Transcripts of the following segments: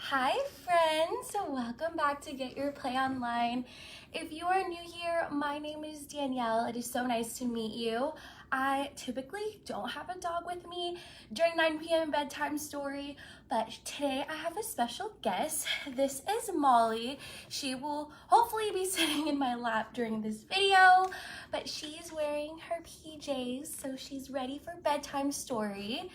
Hi friends, welcome back to Get Your Play Online. If you are new here, my name is Danielle. It is so nice to meet you. I typically don't have a dog with me during 9 p.m. bedtime story, but today I have a special guest. This is Molly. She will hopefully be sitting in my lap during this video, but she's wearing her PJs, so she's ready for bedtime story.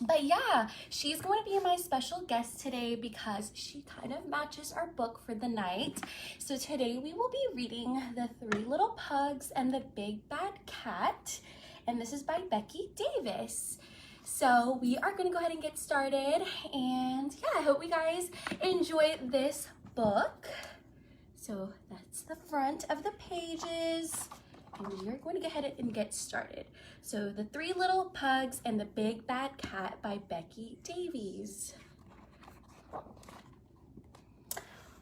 But yeah, she's going to be my special guest today because she kind of matches our book for the night. So today we will be reading The Three Little Pugs and the Big Bad Cat. And this is by Becky Davies. So we are going to go ahead and get started. And yeah, I hope you guys enjoy this book. So that's the front of the pages. And we are going to go ahead and get started. So The Three Little Pugs and the Big Bad Cat by Becky Davies.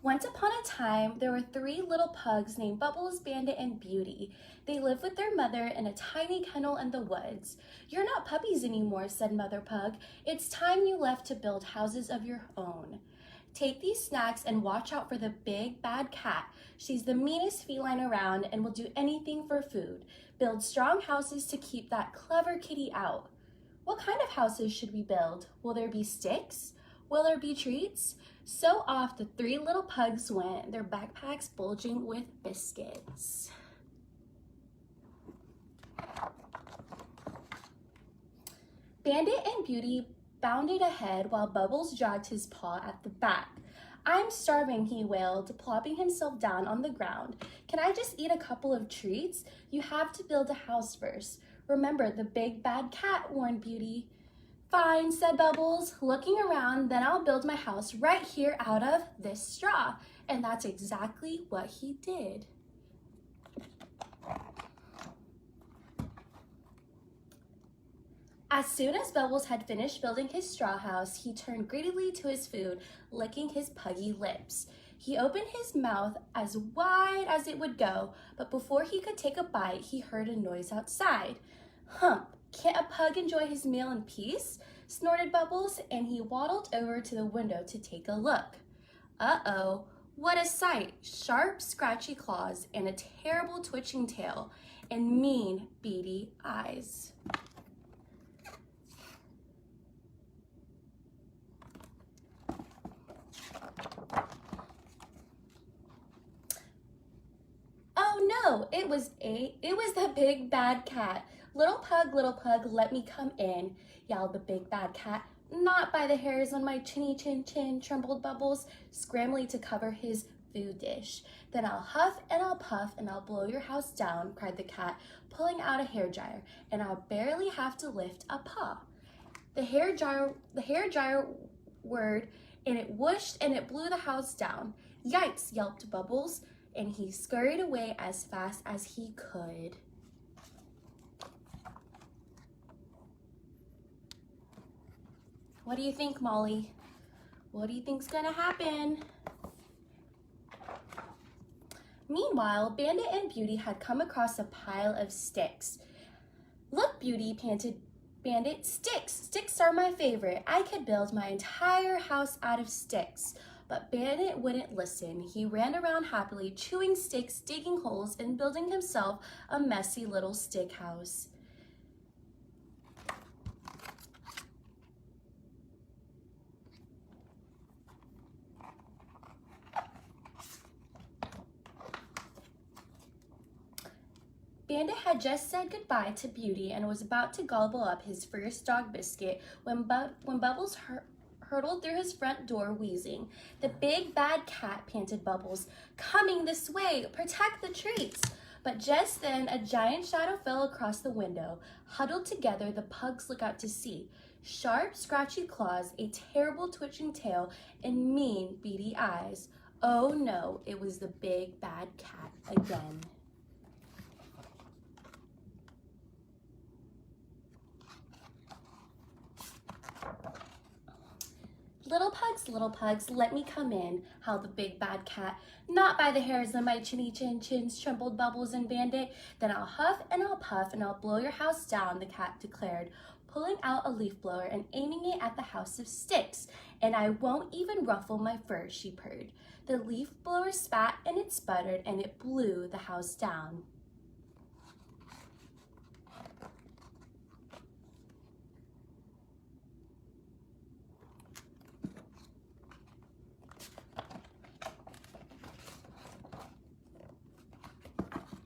Once upon a time, there were three little pugs named Bubbles, Bandit, and Beauty. They lived with their mother in a tiny kennel in the woods. "You're not puppies anymore," said Mother Pug. "It's time you left to build houses of your own. Take these snacks and watch out for the Big Bad Cat. She's the meanest feline around and will do anything for food. Build strong houses to keep that clever kitty out." "What kind of houses should we build? Will there be sticks? Will there be treats?" So off the three little pugs went, their backpacks bulging with biscuits. Bandit and Beauty bounded ahead while Bubbles dragged his paw at the back. "I'm starving," he wailed, plopping himself down on the ground. "Can I just eat a couple of treats? You have to build a house first. Remember the Big Bad Cat," warned Beauty. "Fine," said Bubbles, looking around, "then I'll build my house right here out of this straw." And that's exactly what he did. As soon as Bubbles had finished building his straw house, he turned greedily to his food, licking his puggy lips. He opened his mouth as wide as it would go, but before he could take a bite, he heard a noise outside. "Hump, can't a pug enjoy his meal in peace?" snorted Bubbles, and he waddled over to the window to take a look. Uh-oh, what a sight! Sharp, scratchy claws and a terrible twitching tail and mean, beady eyes. "Oh no, it was the Big Bad Cat. Little pug, let me come in," yelled the Big Bad Cat. "Not by the hairs on my chinny chin chin," trembled Bubbles, scrambling to cover his food dish. "Then I'll huff and I'll puff and I'll blow your house down," cried the cat, pulling out a hairdryer, "and I'll barely have to lift a paw." The hairdryer whirred, and it whooshed and it blew the house down. "Yikes," yelped Bubbles, and he scurried away as fast as he could. What do you think, Molly? What do you think's gonna happen? Meanwhile, Bandit and Beauty had come across a pile of sticks. "Look, Beauty," panted Bandit, "sticks! Sticks are my favorite. I could build my entire house out of sticks." But Bandit wouldn't listen. He ran around happily, chewing sticks, digging holes, and building himself a messy little stick house. Bandit had just said goodbye to Beauty and was about to gobble up his first dog biscuit when Bubbles hurtled through his front door wheezing. "The Big Bad Cat," panted Bubbles, "coming this way! Protect the treats!" But just then a giant shadow fell across the window. Huddled together, the pugs looked out to see. Sharp, scratchy claws, a terrible twitching tail, and mean, beady eyes. Oh no, it was the Big Bad Cat again. Little pugs, let me come in," howled the Big Bad Cat. "Not by the hairs on my chinny chin chins," trembled Bubbles and Bandit. "Then I'll huff and I'll puff and I'll blow your house down," the cat declared, pulling out a leaf blower and aiming it at the house of sticks. And I won't even ruffle my fur, she purred. The leaf blower spat and it sputtered and it blew the house down.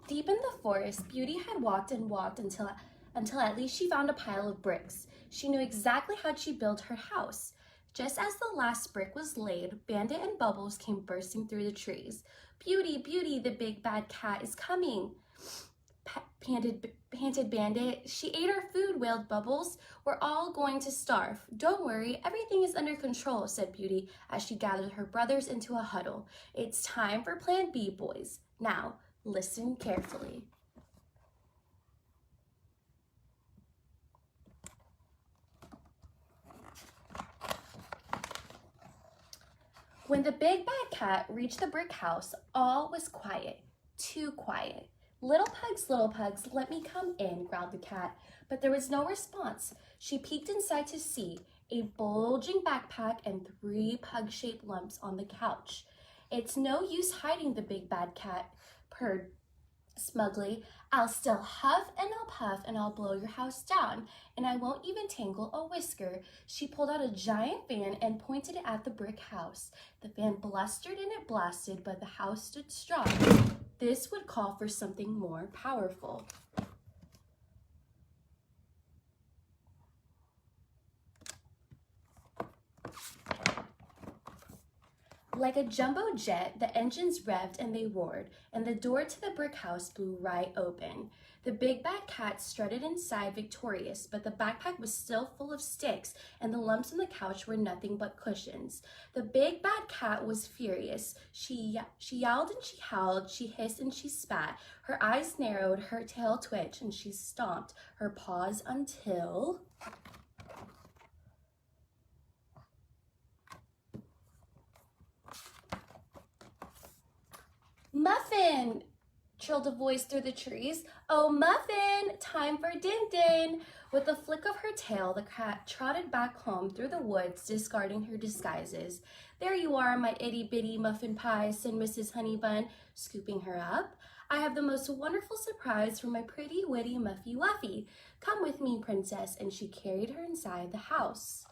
Deep in the forest, Beauty had walked and walked until at least she found a pile of bricks. She knew exactly how she built her house. Just as the last brick was laid, Bandit and Bubbles came bursting through the trees. Beauty, Beauty, the big bad cat is coming, panted Bandit. She ate our food, wailed Bubbles. We're all going to starve. Don't worry, everything is under control, said Beauty as she gathered her brothers into a huddle. It's time for Plan B, boys. Now, listen carefully. When the big bad cat reached the brick house, all was quiet, too quiet. Little Pugs, let me come in, growled the cat, but there was no response. She peeked inside to see a bulging backpack and 3 pug-shaped lumps on the couch. It's no use hiding, the big bad cat purred smugly. I'll still huff and I'll puff and I'll blow your house down, and I won't even tangle a whisker. She pulled out a giant fan and pointed it at the brick house. The fan blustered and it blasted, but the house stood strong. This would call for something more powerful. Like a jumbo jet, the engines revved and they roared, and the door to the brick house blew right open. The big bad cat strutted inside victorious, but the backpack was still full of sticks, and the lumps on the couch were nothing but cushions. The big bad cat was furious. She yelled and she howled, she hissed and she spat. Her eyes narrowed, her tail twitched, and she stomped her paws until... Muffin, trilled a voice through the trees. Oh, Muffin, time for din-din. With a flick of her tail, the cat trotted back home through the woods, discarding her disguises. There you are, my itty-bitty muffin pie, said Mrs. Honeybun, scooping her up. I have the most wonderful surprise for my pretty, witty Muffy Wuffy. Come with me, princess, and she carried her inside the house.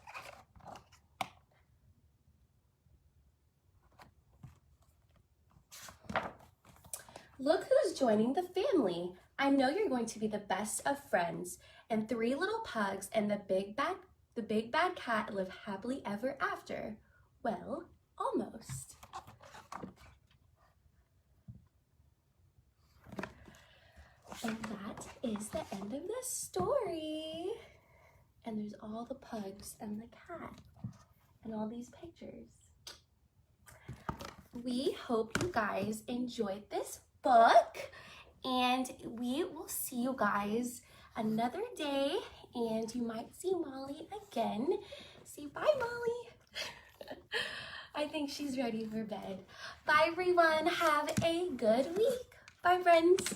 Look who's joining the family. I know you're going to be the best of friends. And 3 little pugs and the big bad cat live happily ever after. Well, almost. And that is the end of the story. And there's all the pugs and the cat and all these pictures. We hope you guys enjoyed this book, and we will see you guys another day, and you might see Molly again. Say bye, Molly. I think she's ready for bed. Bye, everyone. Have a good week. Bye, friends.